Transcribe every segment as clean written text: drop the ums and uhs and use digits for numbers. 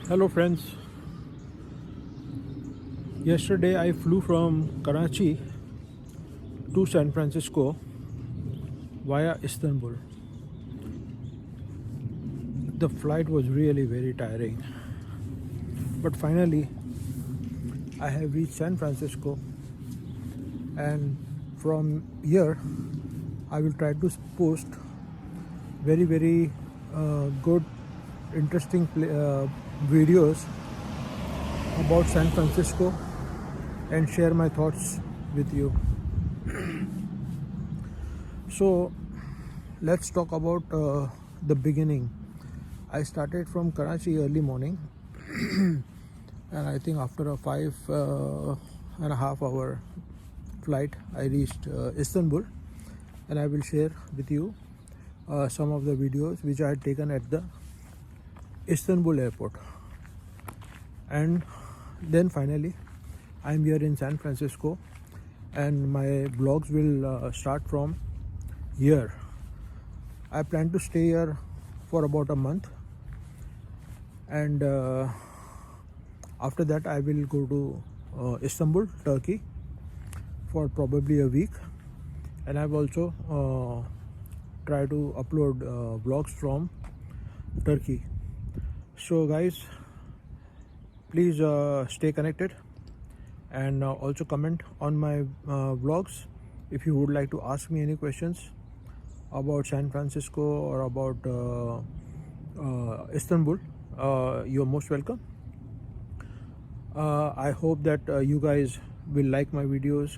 Hello friends. Yesterday I flew from Karachi to San Francisco via Istanbul. The flight was really very tiring, but finally I have reached San Francisco, and from here I will try to post very good interesting videos about San Francisco and share my thoughts with you. So let's talk about the beginning. I started from Karachi early morning, and I think after a 5.5 hour flight, I reached Istanbul, and I will share with you some of the videos which I had taken at the Istanbul airport. And then finally, I'm here in San Francisco, and my vlogs will start from here. I plan to stay here for about a month, and after that I will go to Istanbul, Turkey for probably a week, and I've also try to upload vlogs from Turkey. So guys, please stay connected, and also comment on my vlogs if you would like to ask me any questions about San Francisco or about Istanbul. You're most welcome. I hope that you guys will like my videos,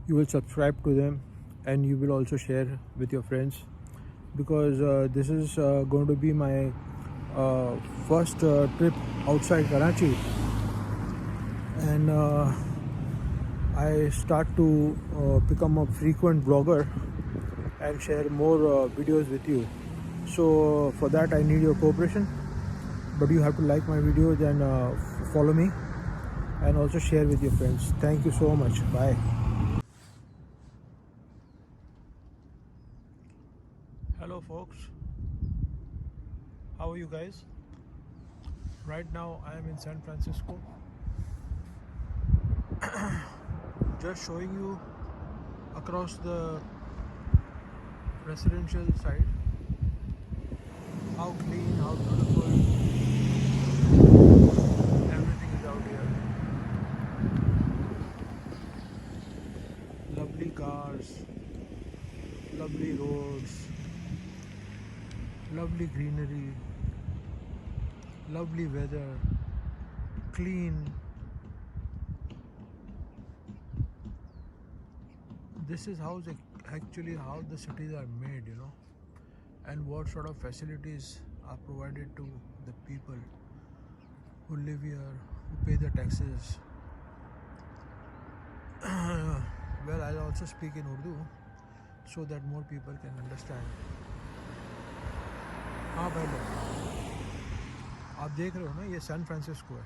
you will subscribe to them, and you will also share with your friends, because this is going to be my first trip outside Karachi, and I start to become a frequent vlogger and share more videos with you. So for that I need your cooperation, but you have to like my videos and follow me, and also share with your friends. Thank you so much. Bye. Hello folks, how are you guys? Right now I am in San Francisco, just showing you across the residential side how clean, how beautiful everything is out here. Lovely cars, lovely roads, lovely greenery, lovely weather, clean. This is actually how the cities are made, and what sort of facilities are provided to the people who live here, who pay their taxes. Well, I'll also speak in Urdu so that more people can understand. हाँ भाई लोग, आप देख रहे हो ना, ये San Francisco है.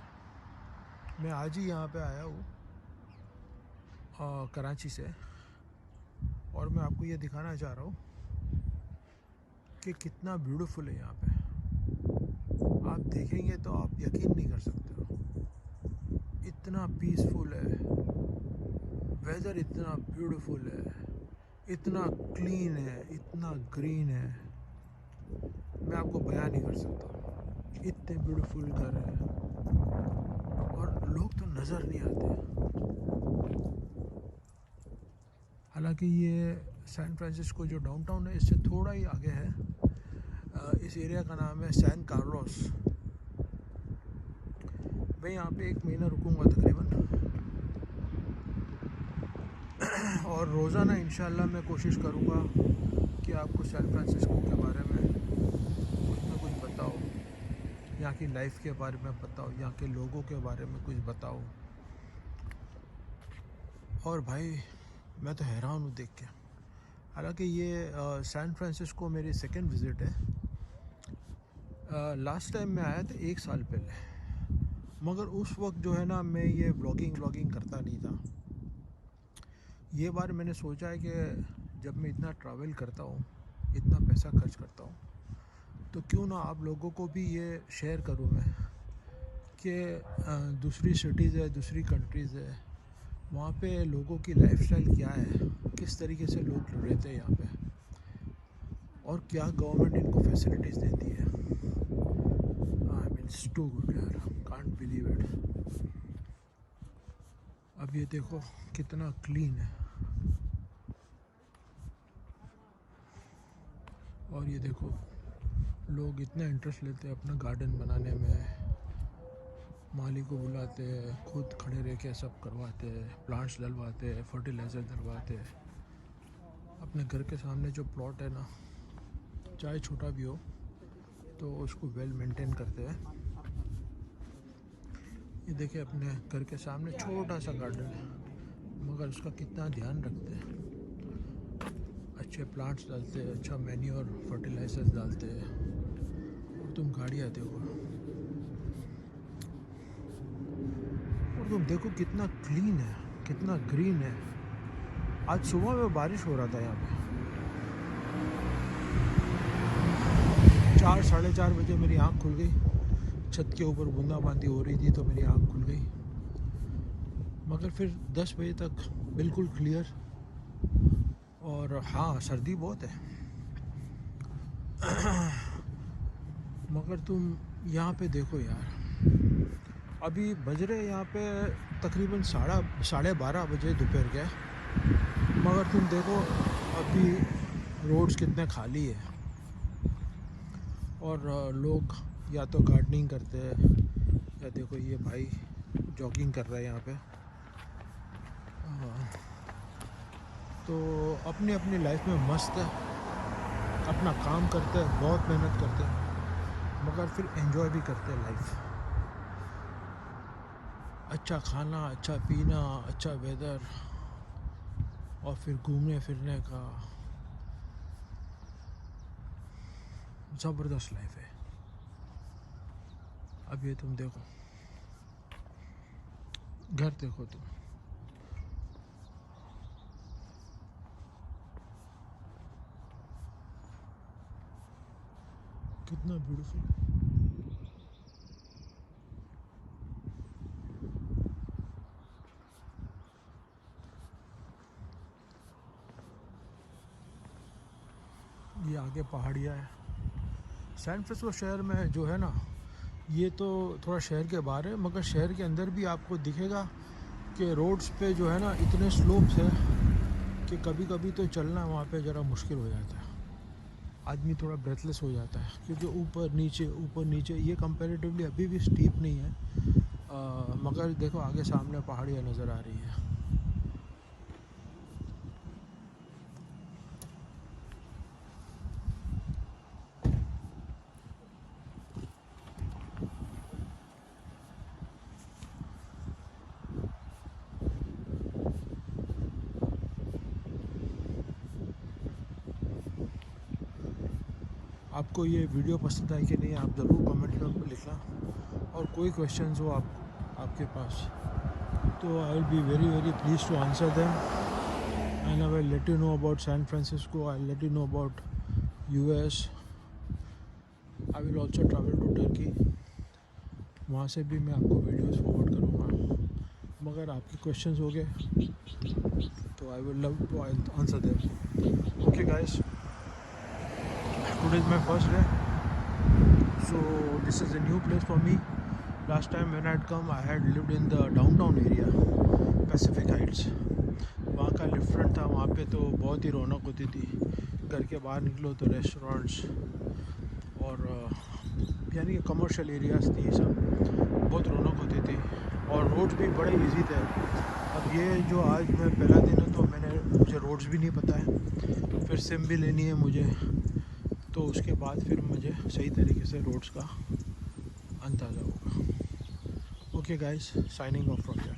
मैं आज ही यहाँ पे आया हूँ कराची से, और मैं आपको ये दिखाना चाह रहा हूँ कि कितना ब्यूटीफुल है यहाँ पे. आप देखेंगे तो आप यकीन नहीं कर सकते हो, इतना पीसफुल है, वेदर इतना ब्यूटीफुल है, इतना क्लीन है, इतना ग्रीन है, मैं आपको बयान नहीं कर सकता. इतने ब्यूटीफुल घर है, और लोग तो नज़र नहीं आते. हालांकि ये सैन फ्रांसिस्को जो डाउनटाउन है, इससे थोड़ा ही आगे है. इस एरिया का नाम है सैन कार्लोस. मैं यहाँ पे 1 महीना रुकूंगा तकरीबन, और रोज़ाना इंशाल्लाह मैं कोशिश करूँगा कि आपको सैन फ्रांसिस्को के बारे में कुछ ना कुछ बताओ, यहाँ की लाइफ के बारे में बताओ, यहाँ के लोगों के बारे में कुछ बताओ. और भाई मैं तो हैरान हूँ देख के. हालांकि ये सैन फ्रांसिस्को मेरी सेकंड विज़िट है. लास्ट टाइम मैं आया था 1 साल पहले, मगर उस वक्त जो है ना, मैं ये व्लॉगिंग करता नहीं था. ये बार मैंने सोचा है कि जब मैं इतना ट्रैवल करता हूँ, इतना पैसा खर्च करता हूँ, तो क्यों ना आप लोगों को भी ये शेयर करूँ मैं, कि दूसरी सिटीज़ है, दूसरी कंट्रीज़ है, वहाँ पे लोगों की लाइफस्टाइल क्या है, किस तरीके से लोग रहते हैं यहाँ पे, और क्या गवर्नमेंट इनको फैसिलिटीज़ देती है। I mean it's too good यार, कांट बिलीव इट। अब ये देखो कितना क्लीन है, और ये देखो लोग इतना इंटरेस्ट लेते हैं अपना गार्डन बनाने में, माली को बुलाते हैं, खुद खड़े रह के सब करवाते हैं, प्लांट्स डलवाते हैं, फर्टिलाइज़र डलवाते हैं। अपने घर के सामने जो प्लॉट है ना, चाहे छोटा भी हो तो उसको वेल मेंटेन करते हैं। ये देखिए अपने घर के सामने छोटा सा गार्डन है, मगर उसका कितना ध्यान रखते हैं। अच्छे प्लांट्स डालते हैं, अच्छा मैन्योर फर्टिलाइजर्स डालते हैं। और तुम गाड़ियाँ देखो, और तुम देखो कितना क्लीन है, कितना ग्रीन है। आज सुबह में बारिश हो रहा था यहाँ पे, 4 साढ़े 4 बजे मेरी आँख खुल गई। छत के ऊपर बूंदाबांदी हो रही थी तो मेरी आँख खुल गई, मगर फिर 10 बजे तक बिल्कुल क्लियर। और हाँ, सर्दी बहुत है मगर तुम यहाँ पे देखो यार, अभी बज रहे यहाँ पे तकरीबन 12:30 बजे दोपहर के, मगर तुम देखो अभी रोड्स कितने खाली है, और लोग या तो गार्डनिंग करते हैं, या देखो ये भाई जॉगिंग कर रहा है यहाँ पे। तो अपनी अपनी लाइफ में मस्त है, अपना काम करते हैं, बहुत मेहनत करते हैं, मगर फिर एंजॉय भी करते हैं लाइफ। अच्छा खाना, अच्छा पीना, अच्छा वेदर, और फिर घूमने फिरने का ज़बरदस्त लाइफ है। अब ये तुम देखो, घर देखो तुम, कितना ब्यूटीफुल। ये आगे पहाड़ियाँ है। सैन फ्रांसिस्को शहर में जो है ना, ये तो थोड़ा शहर के बाहर है, मगर शहर के अंदर भी आपको दिखेगा कि रोड्स पे जो है ना इतने स्लोप्स है कि कभी कभी तो चलना वहाँ पे ज़रा मुश्किल हो जाता है। आदमी थोड़ा ब्रेथलेस हो जाता है, क्योंकि ऊपर नीचे ये कंपैरेटिवली अभी भी स्टीप नहीं है। मगर देखो आगे सामने पहाड़ियाँ नज़र आ रही है। आपको ये वीडियो पसंद आई कि नहीं, आप ज़रूर कमेंट में लिखना, और कोई क्वेश्चंस हो आपके पास तो I will be very very please to answer them, and I will let you know about San Francisco, I let you know about US। I will also travel to Turkey, वहाँ से भी मैं आपको videos forward करूँगा, मगर आपके questions हो गए तो I will love to answer them. Okay guys, today is my first day, so this is a new place for me. Last time when I had come, I had lived in the downtown area, Pacific Heights. वहाँ का different था, वहाँ पे तो बहुत ही रौनक होती थी। घर के बाहर निकलो तो रेस्टोरेंट्स और यानी कि कमर्शियल एरियाज थी, सब बहुत रौनक होती थी, और रोड्स भी बड़े इजी थे। अब ये जो आज मैं पहला दिन है तो मुझे रोड्स भी नहीं पता है, फिर सिम भी लेनी है मुझे, तो उसके बाद फिर मुझे सही तरीके से रोड्स का अंदाज़ा होगा। Okay guys, signing off from here.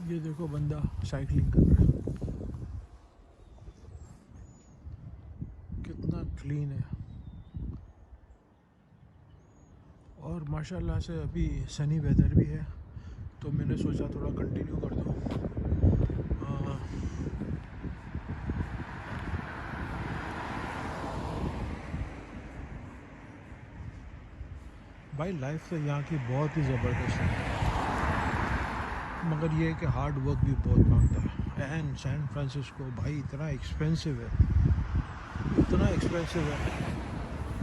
ये देखो बंदा साइकिलिंग कर रहा है, कितना क्लीन है, और माशाल्लाह से अभी सनी वेदर भी है, तो मैंने सोचा थोड़ा कंटिन्यू कर दूँ। भाई लाइफ तो यहाँ की बहुत ही ज़बरदस्त है, मगर ये है कि हार्ड वर्क भी बहुत मांगता है। एंड सैन फ्रांसिस्को भाई इतना एक्सपेंसिव है, इतना एक्सपेंसिव है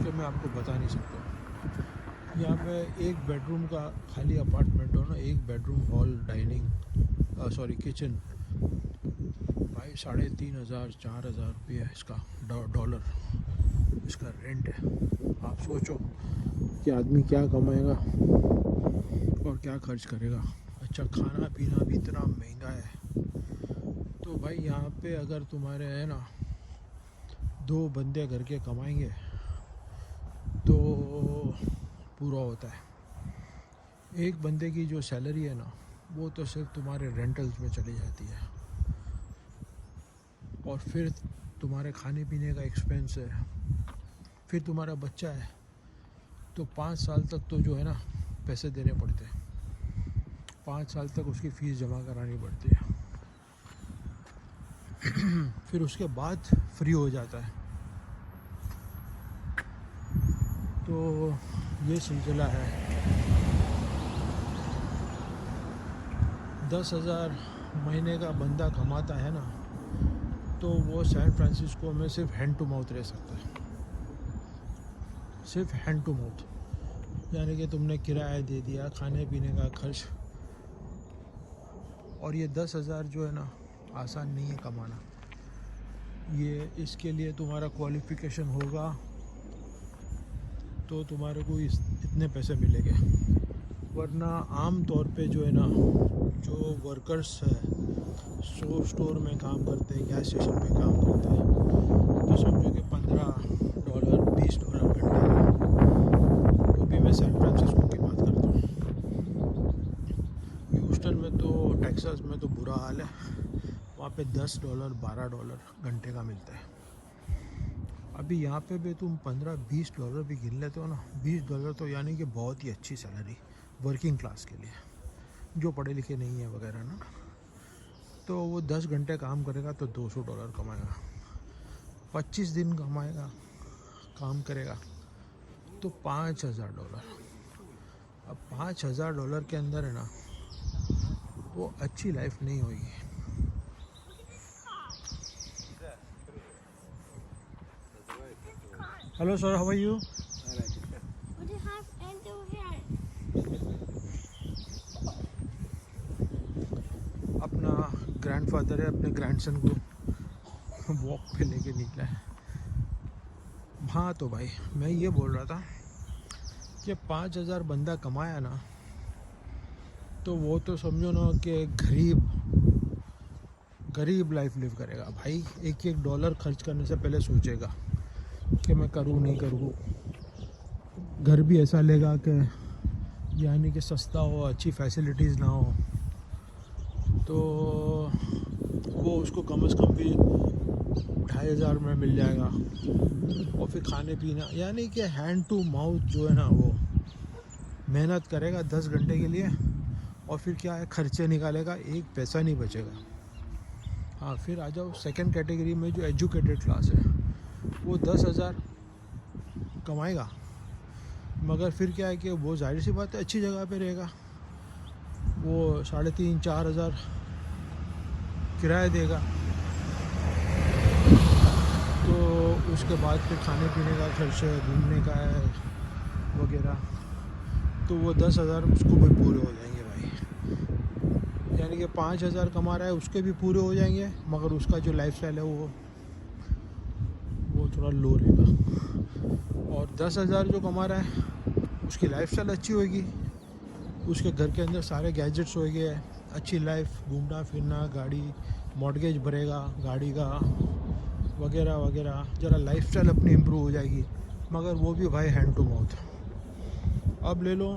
कि मैं आपको बता नहीं सकता। यहाँ पे एक बेडरूम का खाली अपार्टमेंट हो ना, एक bedroom hall dining sorry kitchen भाई 3,500 4,000 रुपये इसका डॉलर इसका रेंट है। आप सोचो कि आदमी क्या कमाएगा और क्या खर्च करेगा। अच्छा खाना पीना भी इतना महंगा है। तो भाई यहाँ पे अगर तुम्हारे है ना 2 बंदे घर के कमाएंगे तो पूरा होता है। एक बंदे की जो सैलरी है ना वो तो सिर्फ तुम्हारे रेंटल्स में चली जाती है, और फिर तुम्हारे खाने पीने का एक्सपेंस है, फिर तुम्हारा बच्चा है तो 5 साल तक तो जो है ना पैसे देने पड़ते हैं, 5 साल तक उसकी फ़ीस जमा करानी पड़ती है। फिर उसके बाद फ्री हो जाता है। तो ये सिलसिला है। 10,000 महीने का बंदा कमाता है ना तो वो सैन फ्रांसिस्को में सिर्फ हैंड टू माउथ रह सकता है, सिर्फ हैंड टू माउथ। यानी कि तुमने किराया दे दिया, खाने पीने का खर्च, और ये 10,000 जो है ना आसान नहीं है कमाना। ये इसके लिए तुम्हारा क्वालिफ़िकेशन होगा तो तुम्हारे को इतने पैसे मिलेंगे, वरना आम तौर पे जो है ना जो वर्कर्स है स्टोर में काम करते हैं, गैस स्टेशन पे काम करते हैं, तो समझो कि $15 $20 घंटे। वो भी मैं सैन फ्रांसिस्को की बात करता हूँ। ह्यूस्टन में तो टेक्सास में तो बुरा हाल है, वहाँ पे $10 $12 घंटे का मिलता है। अभी यहाँ पे भी तुम $15-20 भी गिन लेते हो ना, $20 तो यानी कि बहुत ही अच्छी सैलरी वर्किंग क्लास के लिए, जो पढ़े लिखे नहीं है वगैरह ना। तो वो 10 घंटे काम करेगा तो $200 कमाएगा, 25 दिन कमाएगा काम करेगा तो $5,000। अब $5,000 के अंदर है ना वो अच्छी लाइफ नहीं होगी। Hello sir, how are you? What do you have and do here? अपना ग्रैंडफादर है, अपने ग्रैंडसन को वॉक पे लेके निकला है। हाँ तो भाई मैं ये बोल रहा था कि 5,000 बंदा कमाया ना तो वो तो समझो ना कि गरीब लाइफ लिव करेगा भाई। एक एक डॉलर खर्च करने से पहले सोचेगा कि मैं करूँ नहीं करूँ। घर भी ऐसा लेगा कि यानी कि सस्ता हो, अच्छी फैसिलिटीज़ ना हो, तो वो उसको कम से कम भी 2,500 में मिल जाएगा। और फिर खाने पीना यानी कि हैंड टू माउथ जो है ना वो मेहनत करेगा 10 घंटे के लिए, और फिर क्या है खर्चे निकालेगा, एक पैसा नहीं बचेगा। हाँ फिर आ जाओ सेकंड कैटेगरी में, जो एजुकेटेड क्लास है, वो 10,000 कमाएगा, मगर फिर क्या है कि वो जाहिर सी बात है अच्छी जगह पे रहेगा, वो 3,500-4,000 किराया देगा। तो उसके बाद फिर खाने पीने का खर्च है, घूमने का है वगैरह, तो वो 10,000 उसको भी पूरे हो जाएंगे भाई। यानी कि 5,000 कमा रहा है उसके भी पूरे हो जाएंगे, मगर उसका जो लाइफस्टाइल है वो थोड़ा लो रहेगा। और 10,000 जो कमा रहा है उसकी लाइफस्टाइल अच्छी होगी, उसके घर के अंदर सारे गैजेट्स होंगे, अच्छी लाइफ, घूमना फिरना, गाड़ी मॉर्गेज भरेगा गाड़ी का वगैरह वगैरह, ज़रा लाइफस्टाइल अपनी इम्प्रूव हो जाएगी, मगर वो भी भाई हैंड टू माउथ। अब ले लो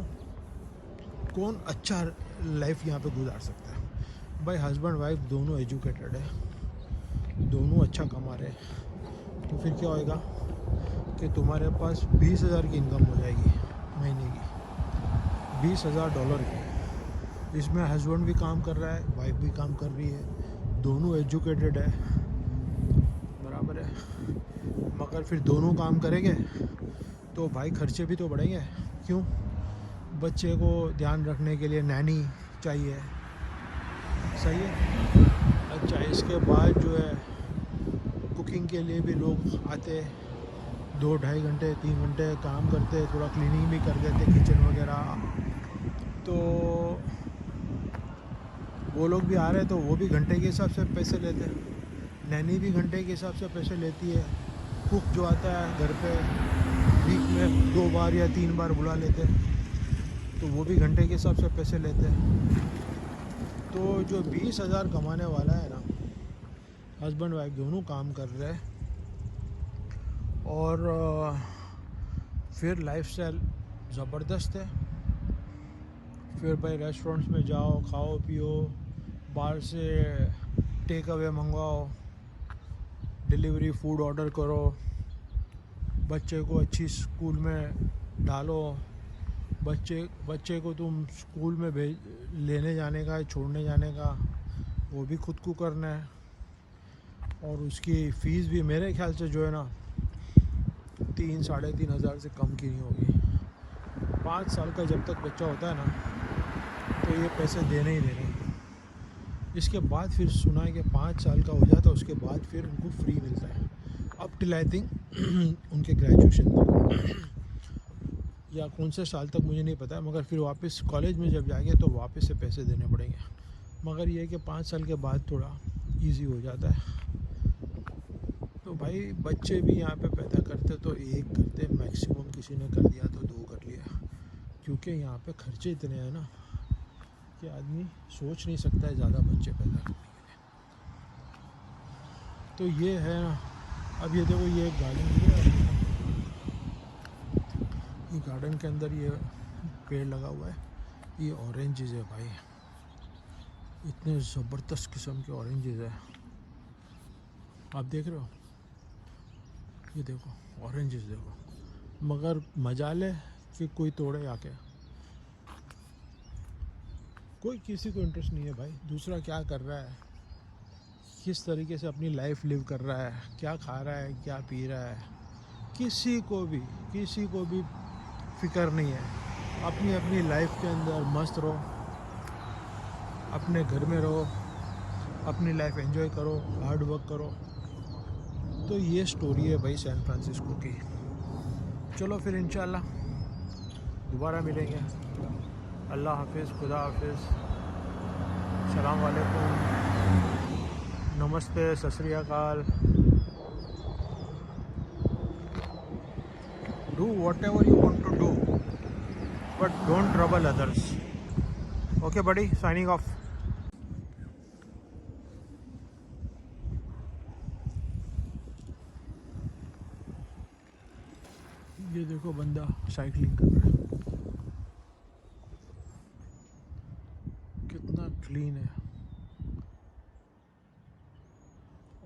कौन अच्छा लाइफ यहाँ पे गुजार सकता है भाई? हस्बैंड वाइफ दोनों एजुकेटेड है, दोनों अच्छा कमा रहे, तो फिर क्या होएगा कि तुम्हारे पास 20,000 की इनकम हो जाएगी महीने की, $20,000 की। इसमें हस्बैंड भी काम कर रहा है, वाइफ भी काम कर रही है, दोनों एजुकेटेड है, बराबर है। मगर फिर दोनों काम करेंगे तो भाई खर्चे भी तो बढ़ेंगे। क्यों? बच्चे को ध्यान रखने के लिए नैनी चाहिए, सही है। अच्छा, इसके बाद जो है कुकिंग के लिए भी लोग आते, 2-2.5 घंटे 3 घंटे काम करते, थोड़ा क्लीनिंग भी कर देते किचन वगैरह। तो वो लोग भी आ रहे तो वो भी घंटे के हिसाब से पैसे लेते हैं, नैनी भी घंटे के हिसाब से पैसे लेती है। कुक जो आता है घर पे वीक में 2 बार या 3 बार बुला लेते हैं, तो वो भी घंटे के हिसाब से पैसे लेते हैं। तो जो 20,000 कमाने वाला है ना, हस्बैंड वाइफ दोनों काम कर रहे हैं, और फिर लाइफस्टाइल ज़बरदस्त है। फिर भाई रेस्टोरेंट्स में जाओ, खाओ पियो, बाहर से टेक अवे मंगवाओ, डिलीवरी फूड ऑर्डर करो, बच्चे को अच्छी स्कूल में डालो, बच्चे को तुम स्कूल में लेने जाने का, छोड़ने जाने का, वो भी खुद को करना है। और उसकी फ़ीस भी मेरे ख्याल से जो है ना 3-3.5 हज़ार से कम की नहीं होगी। 5 साल का जब तक बच्चा होता है ना, तो ये पैसे देने ही देने। इसके बाद फिर सुना है कि 5 साल का हो जाता है, उसके बाद फिर उनको फ्री मिलता है, अप टिल आई थिंक उनके ग्रेजुएशन तक, या कौन से साल तक मुझे नहीं पता, मगर फिर वापस कॉलेज में जब जाएंगे तो वापस से पैसे देने पड़ेंगे। मगर ये है कि 5 साल के बाद थोड़ा इजी हो जाता है। तो भाई बच्चे भी यहाँ पे पैदा करते तो 1 करते, मैक्सिमम किसी ने कर दिया तो 2 कर लिया, क्योंकि यहाँ पे खर्चे इतने हैं ना कि आदमी सोच नहीं सकता है ज़्यादा बच्चे पैदा करने के लिए। तो ये है ना, अब ये देखो, ये एक गार्डन है, ये गार्डन के अंदर ये पेड़ लगा हुआ है, ये ऑरेंजेस है भाई, इतने ज़बरदस्त किस्म के ऑरेंजेस है, आप देख रहे हो, ये देखो ऑरेंजेस देखो। मगर मजा ले कि कोई तोड़े आके, कोई किसी को इंटरेस्ट नहीं है भाई, दूसरा क्या कर रहा है, किस तरीके से अपनी लाइफ लिव कर रहा है, क्या खा रहा है, क्या पी रहा है, किसी को भी फिक्र नहीं है। अपनी अपनी लाइफ के अंदर मस्त रहो, अपने घर में रहो, अपनी लाइफ एंजॉय करो, हार्ड वर्क करो। तो ये स्टोरी है भाई सैन फ्रांसिस्को की। चलो फिर इंशाल्लाह दोबारा मिलेंगे। अल्लाह हाफिज़, खुदा हाफिज़, सलाम वालेकुम, नमस्ते, सत श्री अकाल। Do whatever you want to do, but don't trouble others. Okay buddy, signing off. ये देखो बंदा साइकिलिंग कर रहा है, कितना क्लीन है,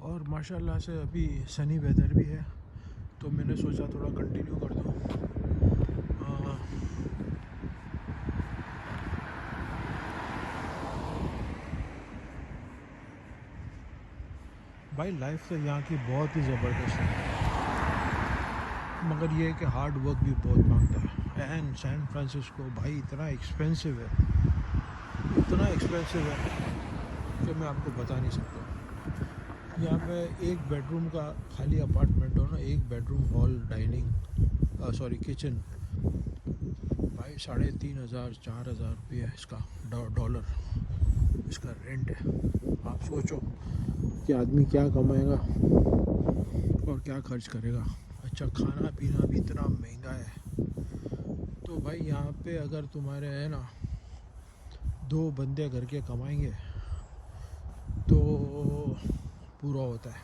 और माशाल्लाह से अभी सनी वेदर भी है, तो मैंने सोचा थोड़ा कंटिन्यू कर दूँ। भाई लाइफ तो यहाँ की बहुत ही ज़बरदस्त है, मगर ये है कि हार्ड वर्क भी बहुत मांगता है। एंड सैन फ्रांसिस्को भाई इतना एक्सपेंसिव है कि मैं आपको बता नहीं सकता। यहाँ पे 1 बेडरूम का खाली अपार्टमेंट हो ना, 1 बेडरूम हॉल डाइनिंग किचन, भाई 3,500-4,000 रुपया इसका डॉलर इसका रेंट है। आप सोचो कि आदमी क्या कमाएगा और क्या खर्च करेगा। अच्छा, खाना पीना भी इतना महंगा है। तो भाई यहाँ पे अगर तुम्हारे है ना 2 बंदे घर के कमाएंगे तो पूरा होता है।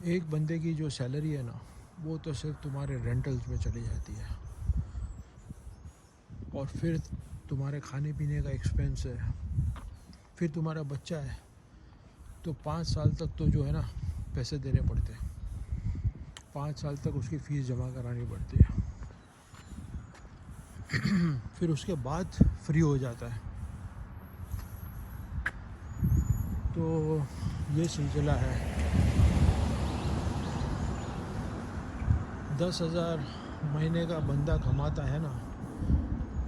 1 बंदे की जो सैलरी है ना, वो तो सिर्फ तुम्हारे रेंटल्स में चली जाती है, और फिर तुम्हारे खाने पीने का एक्सपेंस है, फिर तुम्हारा बच्चा है तो 5 साल तक तो जो है ना पैसे देने पड़ते हैं, 5 साल तक उसकी फ़ीस जमा करानी पड़ती है। फिर उसके बाद फ्री हो जाता है। तो ये सिलसिला है। 10,000 महीने का बंदा कमाता है ना,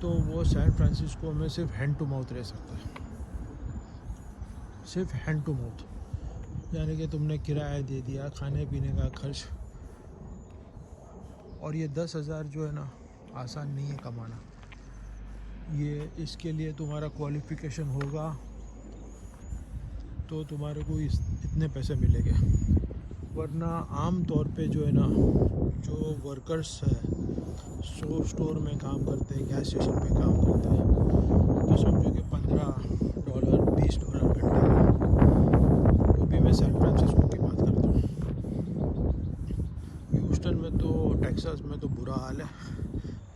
तो वो सैन फ्रांसिस्को में सिर्फ हैंड टू माउथ रह सकता है, सिर्फ हैंड टू माउथ। यानी कि तुमने किराया दे दिया, खाने पीने का खर्च, और ये 10,000 जो है ना आसान नहीं है कमाना। ये इसके लिए तुम्हारा क्वालिफ़िकेशन होगा तो तुम्हारे को इतने पैसे मिलेंगे, वरना आम तौर पे जो है ना जो वर्कर्स है स्टोर में काम करते हैं, गैस स्टेशन पे काम करते हैं, तो समझो कि $15 $20 घंटे का। वो भी मैं सैन फ्रांसिस्को की बात करता हूँ। ह्यूस्टन में तो, टेक्सास में तो बुरा हाल है,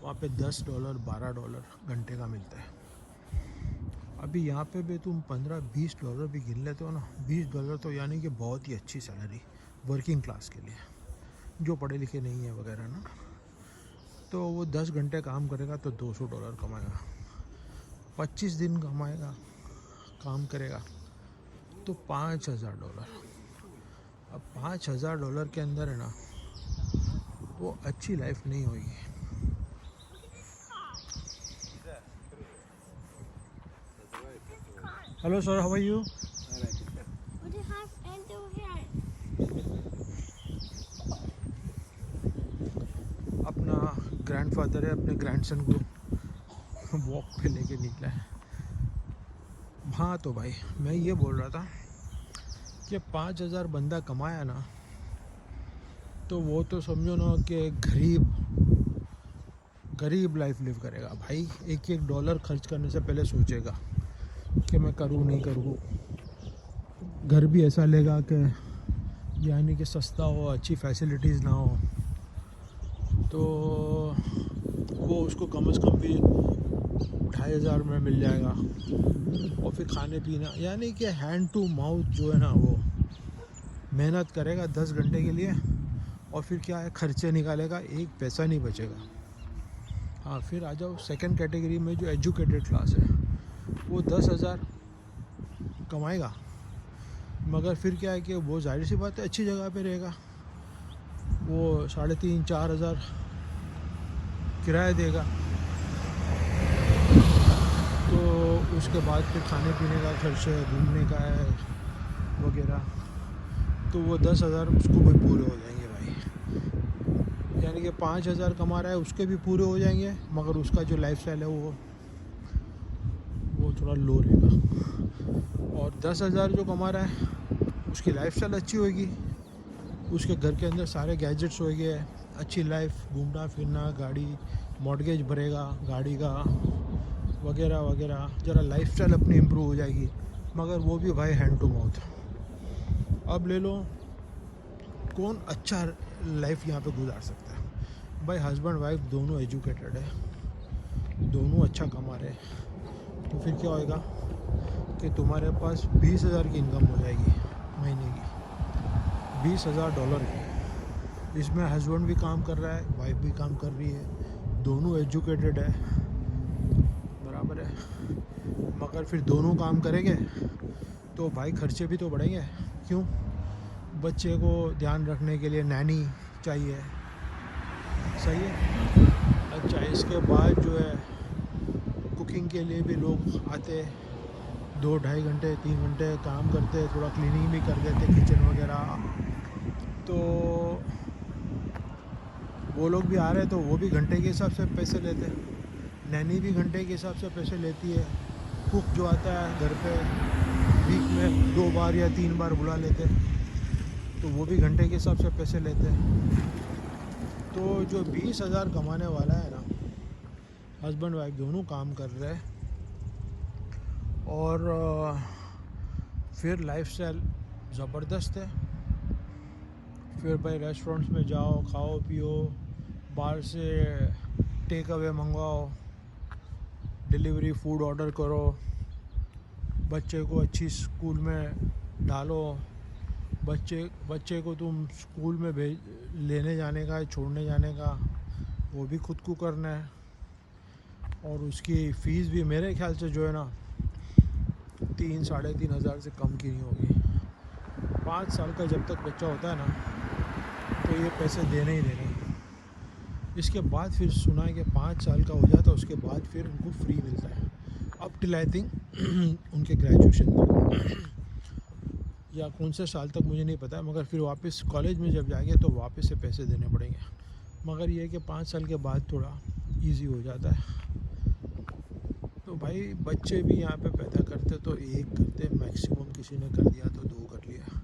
वहाँ पे $10 $12 घंटे का मिलता है। अभी यहाँ पे भी तुम $15-20 भी गिन लेते हो ना, $20 तो यानी कि बहुत ही अच्छी सैलरी वर्किंग क्लास के लिए, जो पढ़े लिखे नहीं है वगैरह ना। तो वो 10 घंटे काम करेगा तो $200 कमाएगा, 25 दिन कमाएगा, काम करेगा तो $5,000। अब $5,000 के अंदर है ना वो अच्छी लाइफ नहीं होगी। Hello sir, how are you? What do you have and do here? अपना ग्रैंडफादर है, अपने ग्रैंडसन को वॉक पे लेके निकला है। हाँ तो भाई मैं ये बोल रहा था कि 5,000 बंदा कमाया ना तो वो तो समझो ना कि गरीब लाइफ लिव करेगा भाई। एक डॉलर खर्च करने से पहले सोचेगा कि मैं करूँ नहीं करूँ। घर भी ऐसा लेगा कि यानी कि सस्ता हो, अच्छी फैसिलिटीज़ ना हो, तो वो उसको कम से कम भी 2,500 में मिल जाएगा। और फिर खाने पीना, यानी कि हैंड टू माउथ जो है ना वो मेहनत करेगा 10 घंटे के लिए, और फिर क्या है खर्चे निकालेगा, एक पैसा नहीं बचेगा। हाँ, फिर आ जाओ सेकंड कैटेगरी में जो एजुकेटेड क्लास है, वो 10,000 कमाएगा, मगर फिर क्या है कि वो जाहिर सी बात है अच्छी जगह पे रहेगा, वो 3,500-4 हज़ार किराया देगा, तो उसके बाद फिर खाने पीने का खर्च है, घूमने का है वगैरह, तो वो 10,000 उसको भी पूरे हो जाएंगे भाई। यानी कि 5,000 कमा रहा है उसके भी पूरे हो जाएंगे, मगर उसका जो लाइफस्टाइल है वो थोड़ा लो रहेगा। और 10,000 जो कमा रहा है उसकी लाइफस्टाइल अच्छी होगी, उसके घर के अंदर सारे गैजेट्स होंगे, अच्छी लाइफ, घूमना फिरना, गाड़ी मॉर्गेज भरेगा गाड़ी का वगैरह वगैरह, ज़रा लाइफस्टाइल अपनी इम्प्रूव हो जाएगी, मगर वो भी भाई हैंड टू माउथ। अब ले लो कौन अच्छा लाइफ यहाँ पे गुजार सकता है भाई? हस्बैंड वाइफ दोनों एजुकेटेड है, दोनों अच्छा कमा रहे हैं, तो फिर क्या होएगा कि तुम्हारे पास 20,000 की इनकम हो जाएगी महीने की, $20,000 की। इसमें हस्बैंड भी काम कर रहा है, वाइफ भी काम कर रही है, दोनों एजुकेटेड है, बराबर है। मगर फिर दोनों काम करेंगे तो भाई खर्चे भी तो बढ़ेंगे। क्यों? बच्चे को ध्यान रखने के लिए नैनी चाहिए, सही है। अच्छा, इसके बाद जो है कुकिंग के लिए भी लोग आते, 2-2.5 घंटे 3 घंटे काम करते, थोड़ा क्लीनिंग भी कर देते किचन वगैरह, तो वो लोग भी आ रहे तो वो भी घंटे के हिसाब से पैसे लेते, नैनी भी घंटे के हिसाब से पैसे लेती है, कुक जो आता है घर पे वीक में 2 बार या 3 बार बुला लेते, तो वो भी घंटे के हिसाब से पैसे लेते हैं। तो जो 20,000 कमाने वाला है ना, हस्बैंड वाइफ दोनों काम कर रहे हैं, और फिर लाइफस्टाइल ज़बरदस्त है। फिर भाई रेस्टोरेंट्स में जाओ, खाओ पियो, बाहर से टेक अवे मंगवाओ, डिलीवरी फूड ऑर्डर करो, बच्चे को अच्छी स्कूल में डालो, बच्चे को तुम स्कूल में लेने जाने का, छोड़ने जाने का वो भी खुद को करना है, और उसकी फ़ीस भी मेरे ख्याल से जो है ना 3-3.5 हज़ार से कम की नहीं होगी। 5 साल का जब तक बच्चा होता है ना तो ये पैसे देने ही देने। इसके बाद फिर सुना है कि 5 साल का हो जाता है, उसके बाद फिर उनको फ्री मिलता है अप टिल आई थिंक उनके ग्रेजुएशन तक या कौन से साल तक मुझे नहीं पता है, मगर फिर वापस कॉलेज में जब जाएंगे तो वापस से पैसे देने पड़ेंगे। मगर ये है कि 5 साल के बाद थोड़ा इजी हो जाता है। तो भाई बच्चे भी यहाँ पे पैदा करते तो एक करते, मैक्सिमम किसी ने कर दिया तो 2 कर लिया,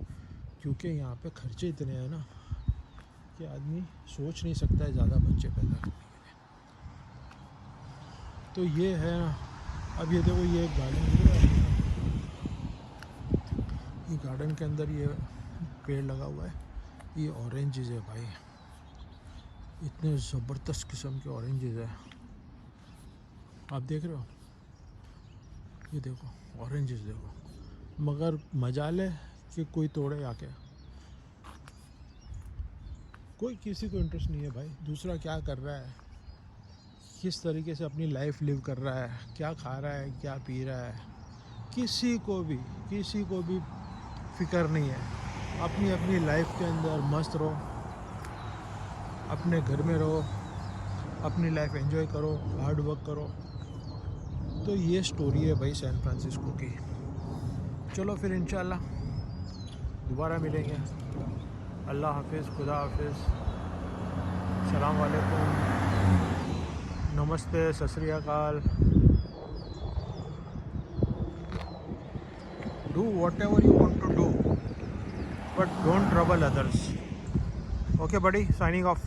क्योंकि यहाँ पे खर्चे इतने हैं ना कि आदमी सोच नहीं सकता है ज़्यादा बच्चे पैदा करने के लिए। तो ये है। अब ये देखो, ये गार्डन दिख रहा है, ये गार्डन के अंदर ये पेड़ लगा हुआ है, ये ऑरेंजेस है भाई, इतने ज़बरदस्त किस्म के ऑरेंजेस है, आप देख रहे हो, ये देखो ऑरेंजेस देखो। मगर मजाल है कि कोई तोड़े आके, कोई किसी को इंटरेस्ट नहीं है भाई दूसरा क्या कर रहा है, किस तरीके से अपनी लाइफ लिव कर रहा है, क्या खा रहा है, क्या पी रहा है, किसी को भी फिक्र नहीं है। अपनी अपनी लाइफ के अंदर मस्त रहो, अपने घर में रहो, अपनी लाइफ एंजॉय करो, हार्ड वर्क करो। तो ये स्टोरी है भाई सैन फ्रांसिस्को की। चलो फिर इंशाल्लाह दोबारा मिलेंगे। अल्लाह हाफिज़, खुदा हाफिज़, अस्सलाम वालेकुम, नमस्ते, सत श्री अकाल। Do whatever you want to do, but don't trouble others. Okay buddy, signing off.